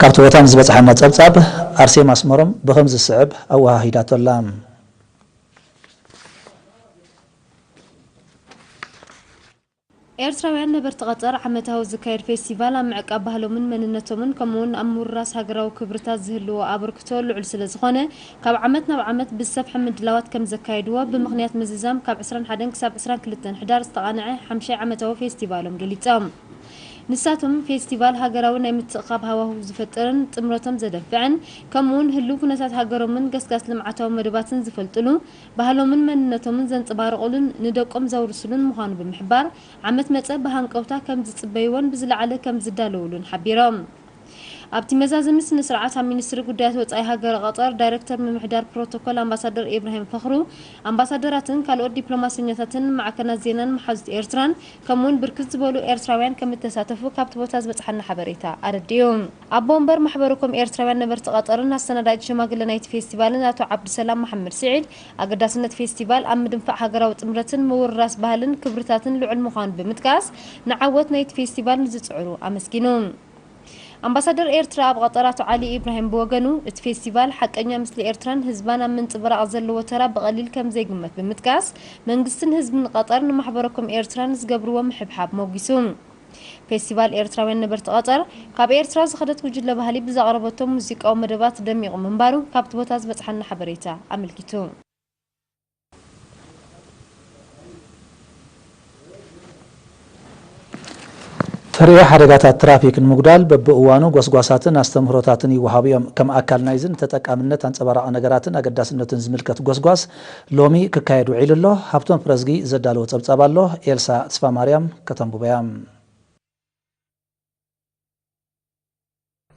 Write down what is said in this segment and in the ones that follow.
كابتوتان زبط حنا تصبصب أرسي مسمرم بخمس الصعب أو هيدات اللام ኤርትራውያን ነበርቲ ቀጠር ዓመታዊ ዝካየድ ፌስቲቫል ኣብ ምዕቃብ ባህሎምን መንነቶምን ከምኡውን ኣብ ምውራስ ሃገራዊ ክብርታት ዝህልዎ ኣበርክቶ ልዑል ስለ ዝኾነ ካብ ዓመት ናብ ዓመት ብሰፍሒ ምድላዋት ከም ዘካየድዎ ብምኽንያት ምዝዛም ካብ 21 ክሳብ 22 ሕዳር ዝተቓንዐ 50 ዓመታዊ ፌስቲቫሎም ገሊፆም ንሳቶም ፌስቲቫል ሃገራዊ ናይ ምትእኻብ ሃዋህው ዝፈጥርን ጥምረቶም ዘደፍዕን ከምኡውን ህልው ኩነታት ሃገሮምን ገስጋስ ልምዓታዊ መደባትን ዝፈልጥሉ ባህሎምን መንነቶምን ዘንጸባርቑሉን ንደቆም ዘውርስሉን ምዃኑ ብምሕባር ዓመት መጸ ብሃንቀውታ ከም ዝጽበይዎን ብዝለዓለ ከም ዝዳለውሉን ሓቢሮም ኣብቲ መዛዘሚ ስነ ስርዓት ሚኒስትሪ ጉዳያት ወጻኢ ሃገር ቀጠር ዳይሬክተር ምምሕዳር ፕሮቶኮል ኣምባሳደር ኢብራሂም ፈኽሩ ኣምባሳደራትን ካልኦት ዲፕሎማስኛታትን ማዕከናት ዜናን መሓዙት ኤርትራን ከምኡውን ብርክት ዝበሉ ኤርትራውያን ከም እተሳተፉ ካብቲ ቦታ ዝበፅሓና ሓበሬታ ኣረዲዮም ኣቦ ወንበር ማሕበረኩም ኤርትራውያን ነበርቲ ቀጠርን ኣስተናዳጅ ሸማግለ ናይቲ ፌስቲቫልን ኣቶ ዓብድሰላም መሐመድ ስዒድ ኣገዳስነት ፌስቲቫል ኣብ ምድንፋዕ ሃገራዊ ጥምረትን ምውራስ ባህልን ክብርታትን ልዑል ምዃኑ ብምጥቃስ ንዓወት ናይቲ ፌስቲቫል ንዝፅዕሩ ኣመስጊኖም أمباسادر إيرترا أبغى طرات علي إبراهيم بوغانو ات فيستيفال حقنيا مثل إيرتران هزبانا من تبرع زلو وترى بقليل كم زي قمت بمتكاس منقسن هزب من قطر نمحبركم إيرتران زقبروا محبحاب موقسون فيستيفال إيرترا وين نبرت قطر كاب إيرترا زخدت وجود لبهالي بزغربتهم موسيقى أو مدبات دميغ منبارو كاب تبوتاز بتحنا حبريتا عملكتون فريق حركات الترافيك المقدال ببقوانو قصقصاتن استمرتاتن يوهابيهم كم أكل نايزن تتكاملنت عن صبراء نجاراتن أقداسن تنزملكت قصقص لومي ككايدو عيل الله هفتون فرزقي زدالو تبصب الله إلسا تصفى مريم كتنبو بيام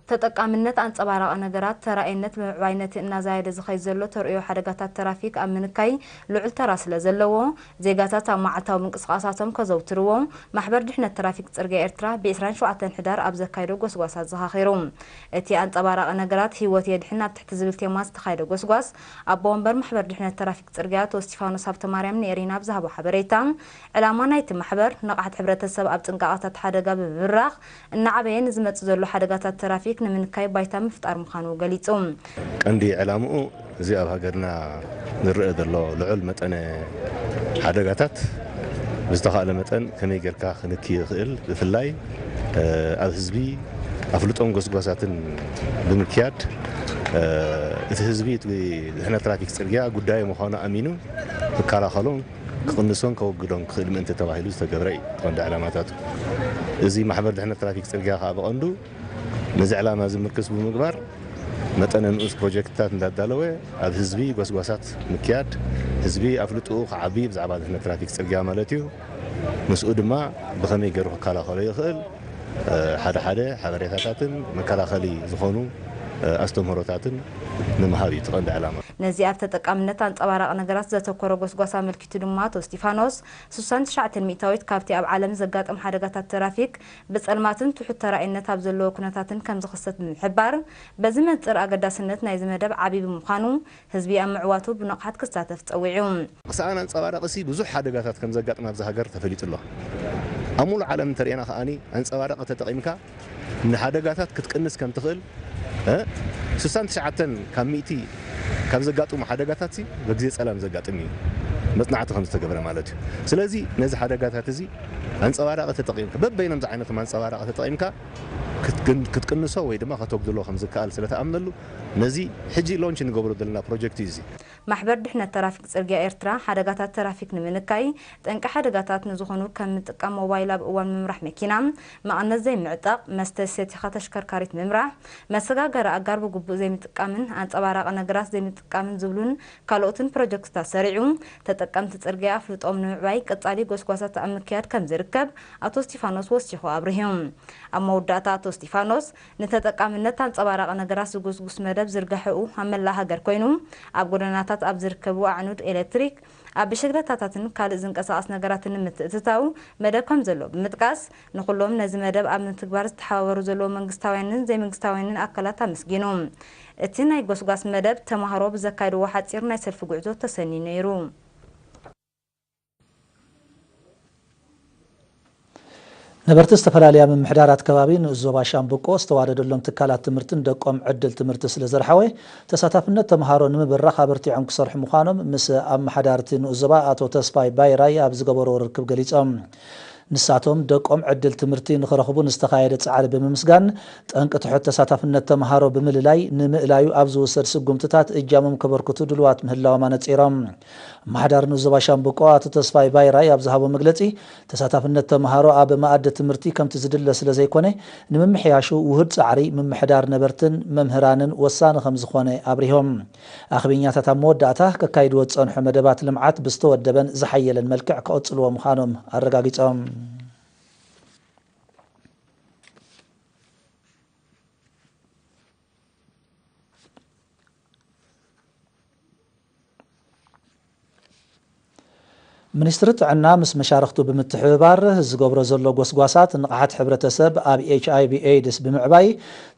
تتكاملنت عن صبراء نجارات ترى بعينة النزايد زخي زلو تريو حركات الترافيك أمنكاي لعل تراس لزلو زيجاتات معتاو من قصقاساتهم كزوترو محبر دحنا الترافيك ترجع إرترا بإسران شو عتن حدار أبزك كايرو قصقاسات زخاخيرهم اتي عن صبراء نجارات هي دحنا تحت زبلتي ماس تخايرو قصقاس أبومبر محبر دحنا الترافيك ترجع وستيفانو سبت مريم نيرينا بزهبو حبريتام علامة نايت محبر نقعت حبرة السبب أبتنقاطات حدقة بالراخ النعبين زمت زلو حدقات الترافيك من كاي بايتا مفتار مخانو قليتهم عندي علامه زي اب هاجرنا نرئد الله لعل متن حدقاتات بزدخاله متن كمي غيركا خنكي يخيل بفلاي اب حزبي افلطون غسغساتن بمكياد حزبي احنا ترافيك صريا غداي مخانو امينو بكالاخلون كقنسون كوغدون خدم انت تباهيلو استغبري عند علاماتات زي محبر احنا ترافيك صريا خابقندو نزع علامة زمركز بمقبر متن نقص بروجكتات ندالوه على حزبي قصقصات مكياد حزبي أفلتو عبيب زعبان هنا ترافيك سرقة مالتيو مسؤول ما بخمي جروح كلا خلي خل حدا حبريتاتن مكلا خلي زخونو أستمرتاتن نمهابي تقند علامة نزيعت تتكاملت عن صبراء نجارات ذات كورغوس قاسا ملكيتو دماتو ستيفانوس سوسان شعت الميتاويت كابتي اب عالم زقات ام حركات الترافيك بصلماتن تحت راينت اب زلو كنتاتن كم زخصت من حبار بزمن صر اقداسنت ناي زمدب عبي بمخانو حزبي ام معواتو بنقحت كستاتف تصويعهم قسانا صبراء قسي بزح حركات كم زقات ما بزهاجر تفليت الله امول عالم ترينا خاني ان صبراء تتقيمك من حركات كتقنس كم تخل سوسان شعتن كميتي كم زقاتو محدقاتاتي بغزي سلام زقاتني مصنعته خمس تقبل مالتي سلازي نزي حدقاتات زي انصبارقه تطقيمك ببينم زي عينته انصبارقه تطقيمك كتقنسو ወይ ድማ ከተወግድሎ ከም ዝከኣል ስለተኣምነሉ ነዚ ሕጂ ሎንች ንገብሮ ዘለና ፕሮጀክት እዚ ማሕበር ድሕነት ትራፊክ ጽርግያ ኤርትራ ሓደጋታት ትራፊክ ንምንካይ ጠንቂ ሓደጋታት ንዝኾኑ ከም ምጥቃም ሞባይል ኣብ እዋን ምምራሕ መኪና መቐነት ዘይምዕጣቕ መስተሰቲኻ ተሽከርካሪት ምምራሕ መሰጋገሪ ኣጋር ብግቡእ ዘይምጥቃምን ኣንጸባራቂ ነገራት ዘይምጥቃምን ዝብሉን ካልኦትን ፕሮጀክትታት ሰሪዑ ተጠቀምቲ ጽርግያ ኣፍልጦም ንምዕባይ ቀጻሊ ጎስጓሳት ኣብ ምክያድ ከም ዝርከብ ኣቶ ስቲፋኖስ ወሲኹ ኣብርሂም ኣብ መወዳእታ ኣቶ ስቲፋኖስ ንተጠቃምነት ኣንጸባራቂ ነገራት ዝጉስጉስ መደብ ዝርግሕኡ ኣብ መላእ ሃገር ኮይኑ ኣብ ጎደናታት ኣብ ዝርከቡ ኣዕኑድ ኤሌክትሪክ ኣብ ብሽክለታታትን ካልእ ዝንቀሳቐስ ነገራትን ንምትእትታው መደብ ከም ዘሎ ብምጥቃስ ንኩሎም ነዚ መደብ ኣብ ምትግባር ዝተሓባበሩ ዘለዉ መንግስታውያንን ዘይመንግስታውያንን ኣካላት ኣመስጊኑ እቲ ናይ ጎስጓስ መደብ ተማሃሮ ብዘካይድዎ ሓፂር ናይ ሰልፊ ጉዕዞ ተሰኒዩ ነይሩ ነበርቲ ዝተፈላለዩ ምምሕዳራት ከባቢ ንዞባ ሻምበቆ ዝተዋደደሎም ትካላት ትምህርትን ደቆም ዕድል ትምህርቲ ስለ ዘርሓወ ተሳታፍነት ተምሃሮ ንምብራኽ ኣበርቲዖም ክሰርሑ ምዃኖም ምስ ኣመሓዳርቲ ንዞባ ኣቶ ተስፋይ ባይራይ ኣብ ዝገበሮ ርክብ ገሊፆም ንሳቶም ደቆም ዕድል ትምህርቲ ንኽረኽቡ ንዝተኻየደ ጻዕሪ ብምምስጋን ጠንቂ ትሑት ተሳታፍነት ተምሃሮ ብምልላይ ንምእላዩ ኣብ ዝወሰድ ስጉምትታት እጃሞም ከበርክቱ ድልዋት ምህላዎም ኣነጺሮም ማሕዳር ንዞባ ሻምበቆ ኣቶ ተስፋይ ባይራይ ኣብ ዝሃቦ መግለጺ ተሳታፍነት ተምሃሮ ኣብ ማኣዲ ትምህርቲ ከምቲ ዝድለ ስለ ዘይኮነ ንምምሕያሹ ውህድ ጻዕሪ ምምሕዳር ነበርትን መምህራንን ወሳኒ ከም ዝኾነ ኣብሪሆም ኣኽቢኛታት ኣብ መወዳእታ ከካይድዎ ዝጸንሑ መደባት ልምዓት ብዝተወደበን ዝሓየለን መልክዕ ክቕጽልዎ ምዃኖም ኣረጋጊጾም ሚኒስትሪ ጥዕና ምስ መሻርክቱ ብምትሕብባር ዝገብሮ ዘሎ ጎስጓሳት ንቕሓት ሕብረተሰብ ኣብ HIV ኤድስ ብምዕባይ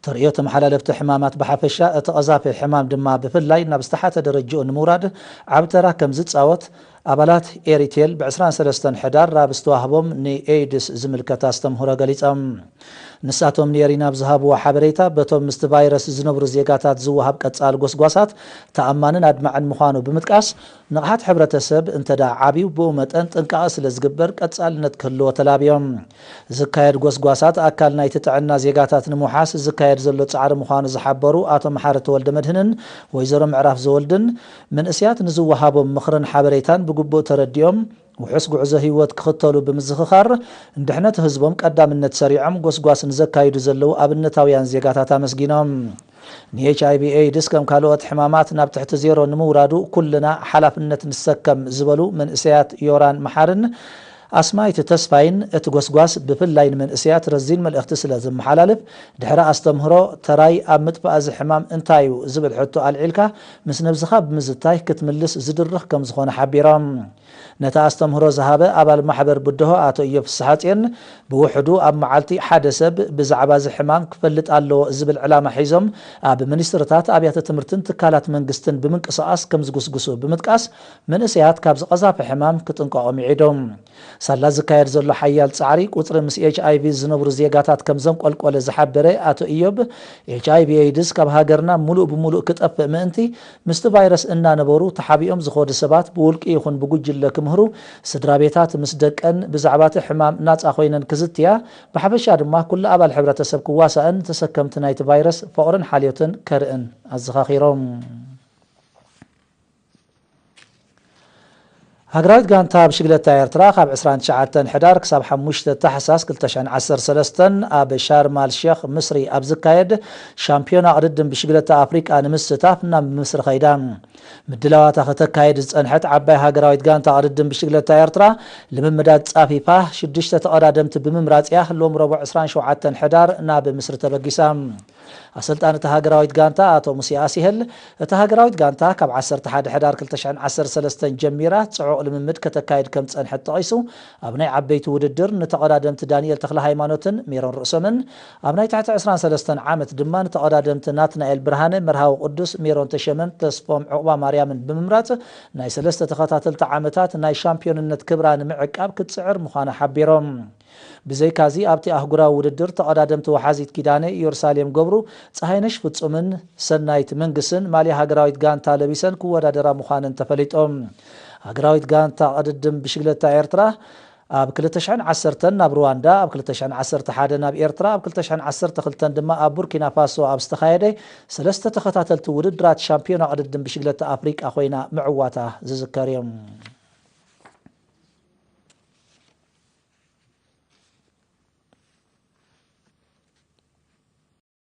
ተርእዮ ተመሓላለፍቲ ሕማማት ብሓፈሻ እቲ ቀዛፊ ሕማም ድማ ብፍላይ ናብ ዝተሓተ ደረጃኡ ንምውራድ ዓብ ተራ ከም ዝፃወት ኣባላት ኤሪቴል ብ23 ሕዳር ናብ ዝተዋህቦም ንኤድስ ዝምልከት ኣስተምህሮ ገሊፆም ንሳቶም ኔሪና ብዝሃብዎ ሓበሬታ በቶም ምስቲ ቫይረስ ዝነብሩ ዜጋታት ዝወሃብ ቀጻል ጎስጓሳት ተኣማንን ኣድማዕን ምዃኑ ብምጥቃስ ንቕሓት ሕብረተሰብ እንተዳ ዓብዩ ብኡ መጠን ጥንቃቐ ስለ ዝግበር ቀጻልነት ክህልዎ ተላብዮም ዝካየድ ጎስጓሳት ኣካል ናይቲ ጥዕና ዜጋታት ንምውሓስ ዝካየድ ዘሎ ጻዕሪ ምዃኑ ዝሓበሩ ኣቶ መሓረ ተወልደ መድህንን ወይዘሮ ምዕራፍ ዘወልድን መንእስያት ንዝወሃቦም ምኽርን ሓበሬታን ብግቡእ ተረዲኦም ውሑስ ጉዕዞ ህይወት ክኽተሉ ብምዝኽኻር እንድሕነት ህዝቦም ቀዳምነት ሰሪዖም ጎስጓስ ንዘካይዱ ዘለው ኣብነታውያን ዜጋታት ኣመስጊኖም ንኤችአይቪ ኤድስ ከም ካልኦት ሕማማት ናብ ትሕቲ ዜሮ ንምውራዱ ኩልና ሓላፍነት ንሰከም ዝበሉ መንእሰያት ዮራን መሓርን ኣስማይት ተስፋይን እቲ ጎስጓስ ብፍላይ ንመንእሰያት ረዚን መልእኽቲ ስለ ዝመሓላለፍ ድሕሪ ኣስተምህሮ ተራይ ኣብ ምጥፋእ እዚ ሕማም እንታይ እዩ ዝብል ሕቶ ኣልዒልካ ምስ ነብዝኻ ብምዝታይ ክትምልስ ዝድርኽ ከም ዝኾነ ሓቢሮም ነታ ኣስተምህሮ ዝሃበ ኣባል ማሕበር ብድሆ ኣቶ ኢዮብ ፍስሓጽዮን ብውሕዱ ኣብ መዓልቲ ሓደ ሰብ ብዛዕባ እዚ ሕማም ክፈልጥ ኣለዎ ዝብል ዕላማ ሒዞም ኣብ ሚኒስትርታት ኣብያተ ትምህርትን ትካላት መንግስትን ብምንቅስቓስ ከም ዝጉስግሱ ብምጥቃስ መንእሰያት ካብ ዝቐዛፊ ሕማም ክጥንቀቖም ይዒዶም ሳላ ዝካየድ ዘሎ ሓያል ጻዕሪ ቁፅሪ ምስ ኤችአይቪ ዝነብሩ ዜጋታት ከም ዘንቆልቆለ ዝሓበረ ኣቶ ኢዮብ ኤችአይቪ ኤድስ ካብ ሃገርና ሙሉእ ብሙሉእ ክጠፍእ ምእንቲ ምስቲ ቫይረስ እናነበሩ ተሓቢኦም ዝኸዱ ሰባት ብውልቂ ይኹን ብጉጅለ ክምህሩ ስድራ ቤታት ምስ ደቀን ብዛዕባ እቲ ሕማም ናፃ ኮይነን ክዝትያ ብሓፈሻ ድማ ኩሉ ኣባል ሕብረተሰብ ክዋሳእን ተሰከምቲ ናይቲ ቫይረስ ፍቕርን ሓልዮትን ከርእን ኣዘኻኺሮም ሃገራዊት ጋንታ ብሽግለታ ኤርትራ ካብ 29 ሕዳር ክሳብ 5 ታሕሳስ 2013 ኣብ ሻርማል ሼኽ ምስሪ ኣብ ዝካየድ ሻምፒዮና ቅድድም ብሽግለታ ኣፍሪቃ ንምስታፍ ናብ ምስሪ ኸይዳ ምድላዋታ ከተካየድ ዝጸንሐት ዓባይ ሃገራዊት ጋንታ ቅድድም ብሽግለታ ኤርትራ ልምምዳት ጻፊፋ 6 ተቐዳደምቲ ብምምራጽያ ሎም ረቡዕ 27 ሕዳር ናብ ምስሪ ተበጊሳ ኣሰልጣን እቲ ሃገራዊት ጋንታ ኣቶ ሙሴ ኣሲህል እቲ ሃገራዊት ጋንታ ካብ 11 ሕዳር 2013 ጀሚራ ጽዑቕ ልምምድ ከተካይድ ከም ጸንሐት ጠቒሱ ኣብ ናይ ዓበይቲ ውድድር ንተቐዳደምቲ ዳንኤል ተኽለ ሃይማኖትን ሜሮን ርእሶምን ኣብ ናይ ታሕቲ 23 ዓመት ድማ ንተቐዳደምቲ ናትናኤል ብርሃነ መርሃዊ ቅዱስ ሜሮን ተሸመን ተስፎም ዕቑባ ማርያምን ብምምራጽ ናይ 3 ተኸታተልቲ ዓመታት ናይ ሻምፒዮንነት ክብራ ንምዕቃብ ክትጽዕር ምዃና ሓቢሮም ብዘይካዚ ኣብቲ ኣህጉራዊ ውድድር ተቐዳደምቲ ወሓዚት ኪዳነ ኢየሩሳሌም ገብሩ ፀሃይነሽ ፍጹምን ሰናይት መንግስን ማልያ ሃገራዊት ጋንታ ለቢሰን ክወዳደራ ምዃነን ተፈሊጦም ሃገራዊት ጋንታ ቅድድም ብሽግለታ ኤርትራ ኣብ 2010 ናብ ሩዋንዳ ኣብ 2011 ናብ ኤርትራ ኣብ 2012 ድማ ኣብ ቡርኪና ፋሶ ኣብ ዝተኻየደ 3 ተኸታተልቲ ውድድራት ሻምፒዮና ቅድድም ብሽግለታ ኣፍሪቃ ኮይና ምዕዋታ ዝዝከር እዮም